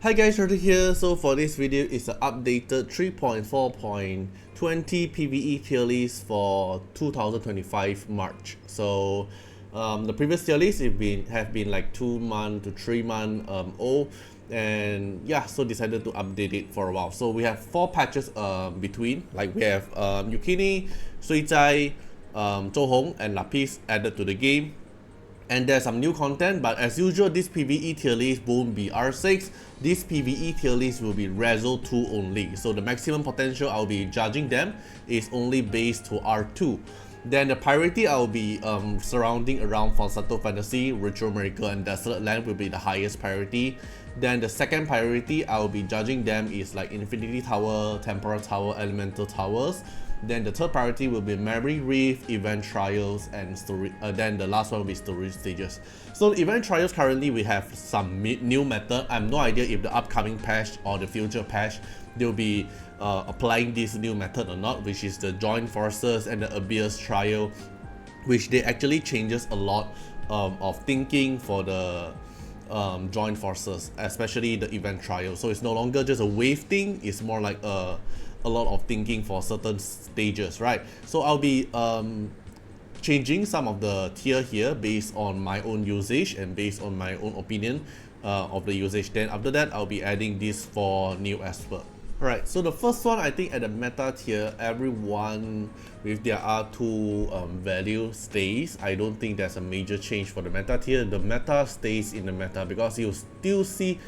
Hi guys, Artiar here. So for this video, it's an updated 3.4.20 PvE tier list for 2025 March. So the previous tier list have been like 2 month to 3 month old, and yeah, so decided to update it for a while. So we have 4 patches between, like we have Yukini, Suizai, Zhou and Lapis added to the game. And there's some new content, but as usual, this PvE tier list won't be R6. This PvE tier list will be Rezo 2 only. So the maximum potential I'll be judging them is only based to R2. Then the priority I'll be surrounding around Falsetto Fantasy, Ritual Miracle, and Dislyte Land will be the highest priority. Then the second priority I'll be judging them is like Infinity Tower, Temporal Tower, Elemental Towers. Then the third priority will be Memory Reef, Event Trials, and story. Then the last one will be Story Stages. So Event Trials, currently we have some new method. I have no idea if the upcoming patch or the future patch they'll be applying this new method or not, which is the Joint Forces and the Abyss Trial, which they actually changes a lot of thinking for the Joint Forces, especially the Event Trial. So it's no longer just a wave thing, it's more like a lot of thinking for certain stages, right? So I'll be changing some of the tier here based on my own usage and based on my own opinion of the usage. Then after that, I'll be adding these 4 new esper. Alright, so the first one, I think at the meta tier, everyone with their R2 value stays. I don't think there's a major change for the meta tier. The meta stays in the meta because you still see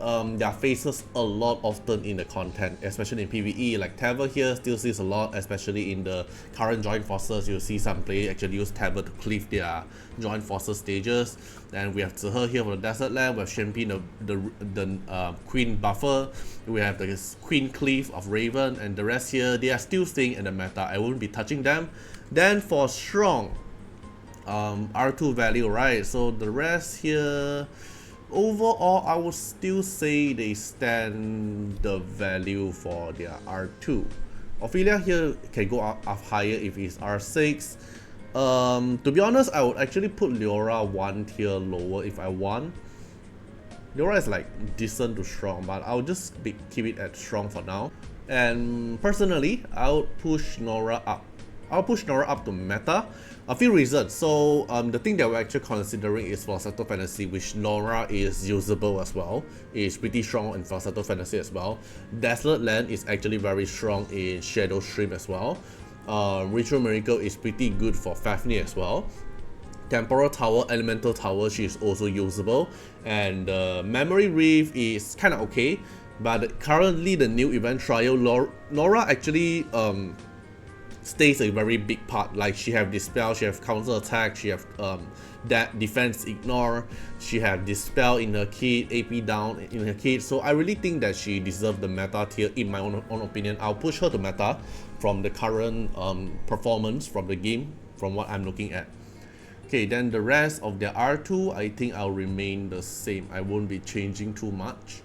their faces a lot often in the content, especially in PvE. Like Taver here still sees a lot, especially in the current Joint Forces. You'll see some players actually use Taver to cleave their Joint Forces stages. And we have Zihe here for the Desert Land. We have Shenpin, the Queen Buffer. We have the Queen Cleave of Raven, and the rest here, they are still staying in the meta. I won't be touching them. Then for strong R2 value, right? So the rest here, overall, I would still say they stand the value for their R2. Ophelia here can go up higher if it's R6. To be honest, I would actually put Leora 1 tier lower if I want. Leora is like decent to strong, but I'll just keep it at strong for now. And personally, I would push Nora up. I'll push Nora up to meta. A few reasons. So the thing that we're actually considering is Falsetto Fantasy, which Nora is usable as well. It's pretty strong in Falsetto Fantasy as well. Dislyte Land is actually very strong in Shadow Stream as well. Ritual Miracle is pretty good for Fafnir as well. Temporal Tower, Elemental Tower, she is also usable. And Memory Reef is kind of okay. But currently the new Event Trial, Nora actually stays a very big part. Like she have Dispel, she have Counter Attack, she have that Defense Ignore, she have Dispel in her kit, AP down in her kit. So I really think that she deserves the meta tier in my own opinion. I'll push her to meta from the current performance from the game, from what I'm looking at. Okay, then the rest of their R2, I think I'll remain the same. I won't be changing too much.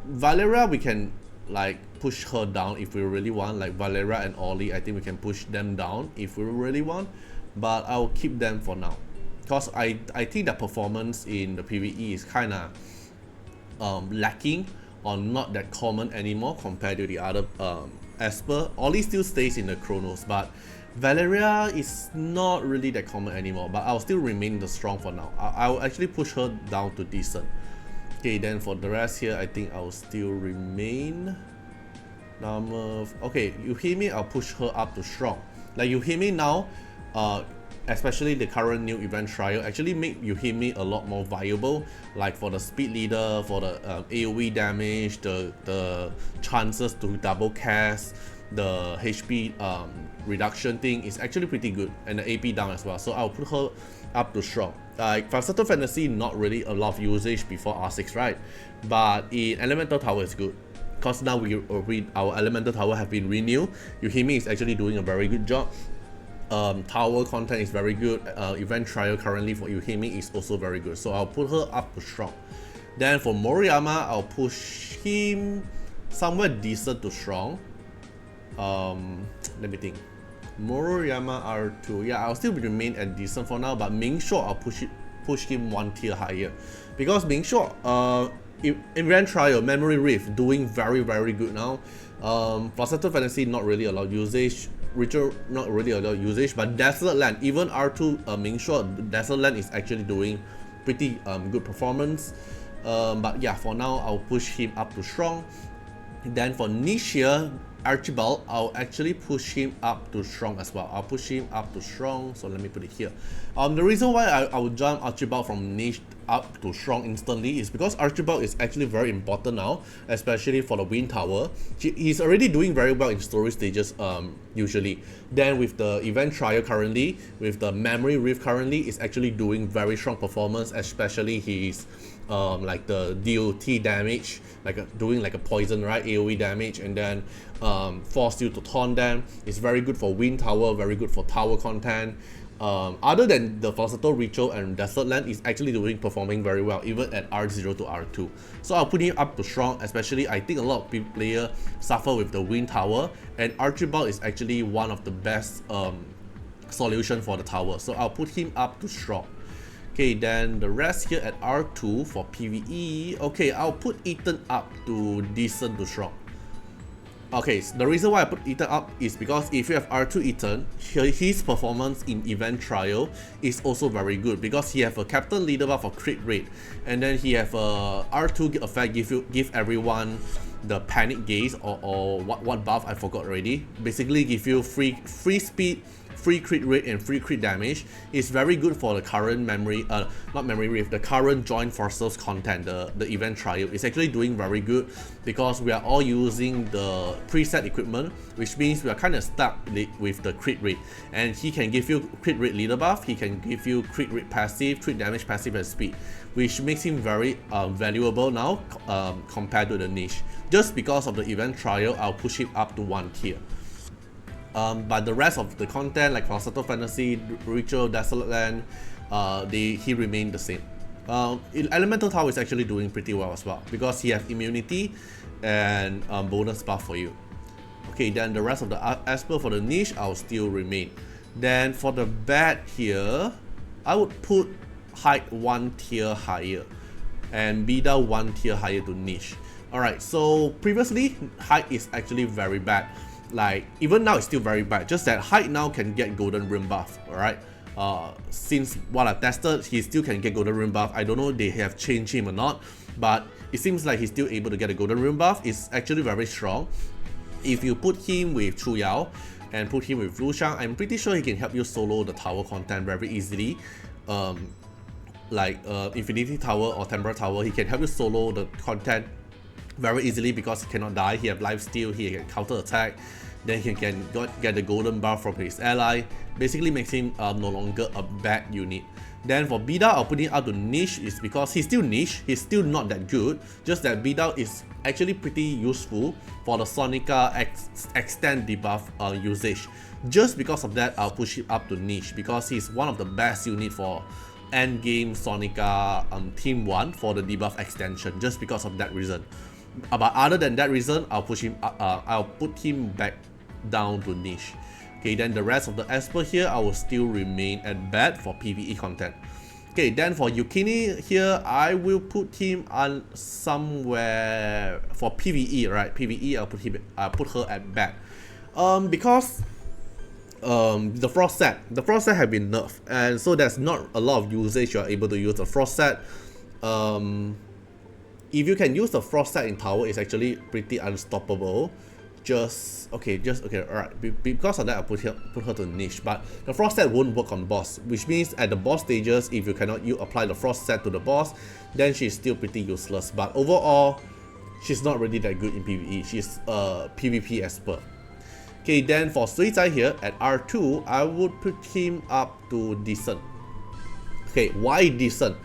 Valeria, we can like push her down if we really want. Like Valeria and Ollie, I think we can push them down if we really want, but I'll keep them for now because I think the performance in the PvE is kind of lacking or not that common anymore compared to the other esper. Ollie still stays in the Chronos, but Valeria is not really that common anymore, but I'll still remain the strong for now. I'll actually push her down to decent. Okay, then for the rest here, I think I'll still remain. Okay, Yuhime, I'll push her up to strong. Like Yuhime now, especially the current new Event Trial, actually make Yuhime a lot more viable. Like for the speed leader, for the AoE damage, the chances to double cast, the HP reduction thing is actually pretty good, and the AP down as well. So I'll put her up to strong. Like Falsetto Fantasy, not really a lot of usage before R6, right? But in Elemental Tower is good because now our Elemental Tower have been renewed. Yuhime is actually doing a very good job. Tower content is very good. Event Trial currently for Yuhime is also very good. So I'll put her up to strong. Then for Moriyama, I'll push him somewhere decent to strong. Let me think. Moriyama R2, yeah, I'll still remain at decent for now, but Ming Shou, I'll push him 1 tier higher because Ming Shou, Event Trial, Memory Rift doing very good now. Falsetto Fantasy not really allowed usage, Ritual not really allowed usage, but Dislyte Land, even R2 Ming Sure, Dislyte Land is actually doing pretty good performance. But yeah, for now I'll push him up to strong. Then for niche here, Archibald, I'll actually push him up to strong as well. I'll push him up to strong, so let me put it here. The reason why I would jump Archibald from niche up to strong instantly is because Archibald is actually very important now, especially for the Wind Tower. He's already doing very well in story stages usually. Then with the Event Trial currently, with the Memory Rift currently, is actually doing very strong performance, especially his like the DOT damage, doing like a poison, right, AoE damage, and then force you to taunt them. It's very good for Wind Tower, very good for tower content. Other than the Falsetto Ritual and Dislyte Land, is actually performing very well even at R0 to R2. So I'll put him up to strong, especially I think a lot of players suffer with the Wind Tower, and Archibald is actually one of the best solution for the tower. So I'll put him up to strong. Okay, then the rest here at R2 for PvE. Okay, I'll put Ethan up to decent to strong. Okay, so the reason why I put Ethan up is because if you have R2 Ethan, his performance in Event Trial is also very good because he have a Captain Leader buff for crit rate, and then he have a R2 effect give everyone the Panic Gaze or what buff I forgot already. Basically give you free speed, free crit rate, and free crit damage. Is very good for the current not Memory Rift, the current Joint Forces content, the Event Trial. Is actually doing very good because we are all using the preset equipment, which means we are kind of stuck with the crit rate, and he can give you crit rate leader buff, he can give you crit rate passive, crit damage passive, and speed, which makes him very valuable now compared to the niche. Just because of the Event Trial, I'll push him up to 1 tier. But the rest of the content like Falsetto Fantasy, Ritual, Dislyte Land, he remained the same. Elemental Tower is actually doing pretty well as well because he has immunity and bonus buff for you. Okay, then the rest of the esper for the niche, I'll still remain. Then for the bad here, I would put height 1 tier higher and beta 1 tier higher to niche. Alright, so previously height is actually very bad. Like even now it's still very bad, just that height now can get golden rim buff. Alright, since what I've tested, he still can get golden rim buff. I don't know if they have changed him or not, but it seems like he's still able to get a golden rim buff. It's actually very strong. If you put him with Chu Yao and put him with Lu Shang, I'm pretty sure he can help you solo the tower content very easily. Like Infinity Tower or Temporal Tower, he can help you solo the content very easily because he cannot die, he have lifesteal, he can counter attack, then he can get the golden buff from his ally. Basically makes him no longer a bad unit. Then for Bida, I'll put him up to niche is because he's still niche, he's still not that good, just that Bida is actually pretty useful for the Sonica extend debuff usage. Just because of that, I'll push him up to niche because he's one of the best unit for endgame Sonica Team 1 for the debuff extension, just because of that reason. But other than that reason, I'll push him I'll put him back down to niche. Okay, then the rest of the esper here, I will still remain at bad for PvE content. Okay, then for Yukini here, I will put him on somewhere for PvE, right? PvE, I'll put her at bad. Because the frost set have been nerfed, and so there's not a lot of usage you are able to use the frost set. If you can use the frost set in tower, it's actually pretty unstoppable. Alright, because of that, I put her to niche, but the frost set won't work on boss, which means at the boss stages, if you cannot apply the frost set to the boss, then she's still pretty useless. But overall, she's not really that good in PvE. She's a PvP esper. Okay, then for Sui Zai here at R2, I would put him up to decent. Okay, why decent?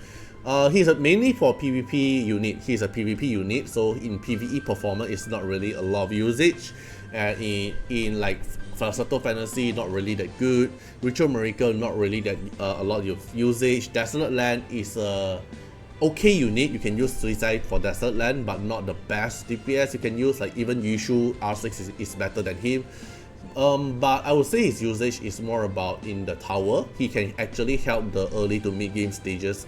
He's mainly for PvP unit. He's a PvP unit, so in PvE performance, it's not really a lot of usage. In like Falsetto Fantasy, not really that good. Ritual Miracle, not really that a lot of usage. Dislyte Land is a okay unit. You can use Suicide for Dislyte Land, but not the best DPS you can use. Like even Yushu R6 is better than him. But I would say his usage is more about in the tower. He can actually help the early to mid game stages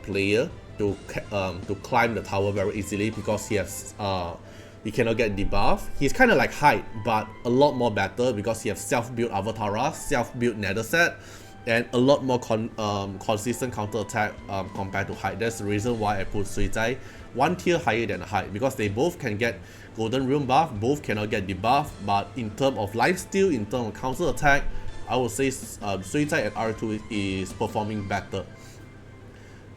player to climb the tower very easily because he cannot get debuff. He's kind of like Hyde, but a lot more better because he has self-built Avatara, self-built Nether set, and a lot more consistent counter attack compared to Hyde. That's the reason why I put Suizai one tier higher than Hyde, because they both can get Golden Realm buff, both cannot get debuff, but in terms of lifesteal, in terms of counter attack, I would say Suizai at R2 is performing better.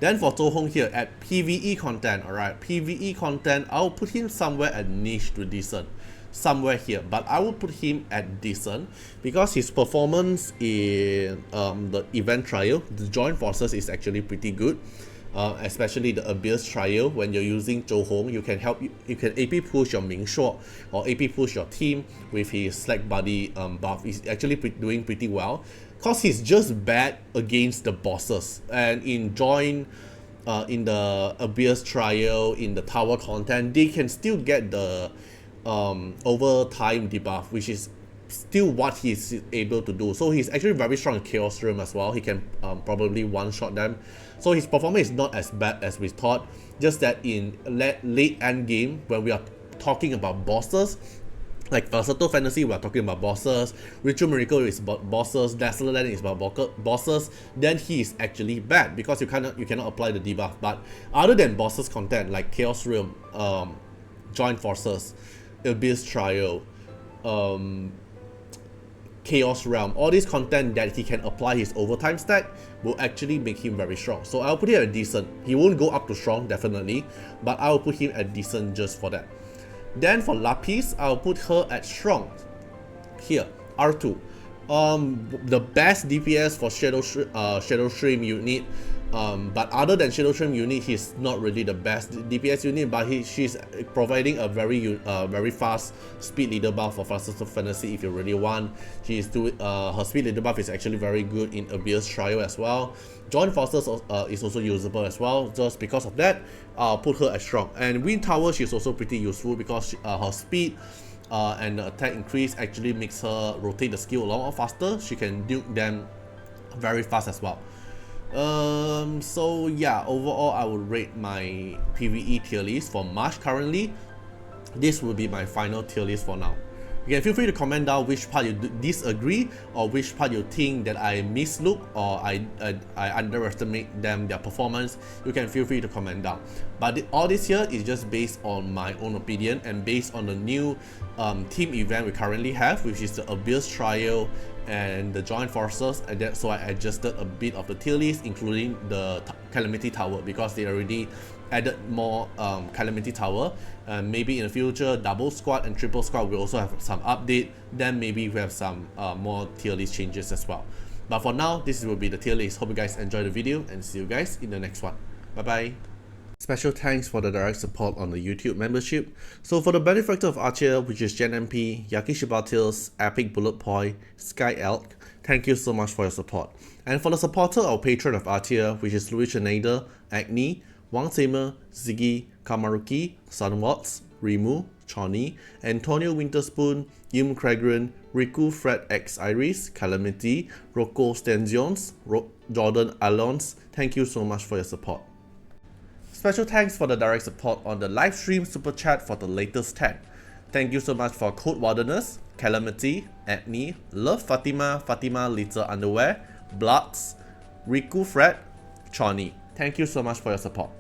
Then for Zhou Hong here at PvE content, alright, PvE content, I'll put him somewhere at niche to decent, somewhere here, but I will put him at decent because his performance in the event trial, the joint forces, is actually pretty good. Especially the Abyss trial, when you're using Zhou Hong, you can AP push your Ming Shuo or AP push your team with his Slack Buddy buff. He's actually doing pretty well because he's just bad against the bosses. And in join, in the Abyss trial, in the tower content, they can still get the over time debuff, which is still what he's able to do. So he's actually very strong in Chaos Realm as well. He can probably one-shot them. So his performance is not as bad as we thought, just that in late end game, when we are talking about bosses, like Versatile Fantasy, we are talking about bosses, Ritual Miracle is about bosses, Desolate Land is about bosses, then he is actually bad because you cannot apply the debuff. But other than bosses content like Chaos Realm, Joint Forces, Abyss Trial, Chaos Realm, all this content that he can apply his overtime stack will actually make him very strong. So I'll put him at decent. He won't go up to strong, definitely, but I'll put him at decent just for that. Then for Lapis, I'll put her at strong. Here, R2. The best DPS for Shadow Stream unit. But other than Shadow Stream unit, he's not really the best DPS unit, but she's providing a very fast speed leader buff for Versatile Fantasy if you really want. She's doing her speed leader buff is actually very good in Abyss Trial as well. Joint Forces is also usable as well. Just because of that, I'll put her as strong. And Wind Tower, she's also pretty useful because her speed and the attack increase actually makes her rotate the skill a lot more faster. She can nuke them very fast as well. So yeah, overall I would rate my PvE tier list for March currently. This will be my final tier list for now. You can feel free to comment down which part you disagree or which part you think that I mislook or I underestimate their performance. You can feel free to comment down. But all this here is just based on my own opinion and based on the new team event we currently have, which is the Abyss Trial and the Joint Forces, and that, so I adjusted a bit of the tier list, including the Calamity Tower, because they already added more Calamity Tower. Maybe in the future, double squad and triple squad will also have some update. Then maybe we have some more tier list changes as well. But for now, this will be the tier list. Hope you guys enjoyed the video and see you guys in the next one. Bye bye. Special thanks for the direct support on the YouTube membership. So for the benefactor of Artiar, which is Gen MP, Yakishiba Tales, Epic Bullet Point, Sky Elk, thank you so much for your support. And for the supporter or patron of Artiar, which is Louis Schneider, Agni, Wang Seimer, Ziggy, Kamaruki, Sunwatts, Rimu, Choni, Antonio Winterspoon, Yim Cragren, Riku Fred X Iris, Calamity, Rocco Stenzions, Jordan Alons, thank you so much for your support. Special thanks for the direct support on the live stream super chat for the latest tag. Thank you so much for Code Wardeners, Calamity, Agni, Love Fatima, Fatima Little Underwear, Bloods, Riku Fred, Choni. Thank you so much for your support.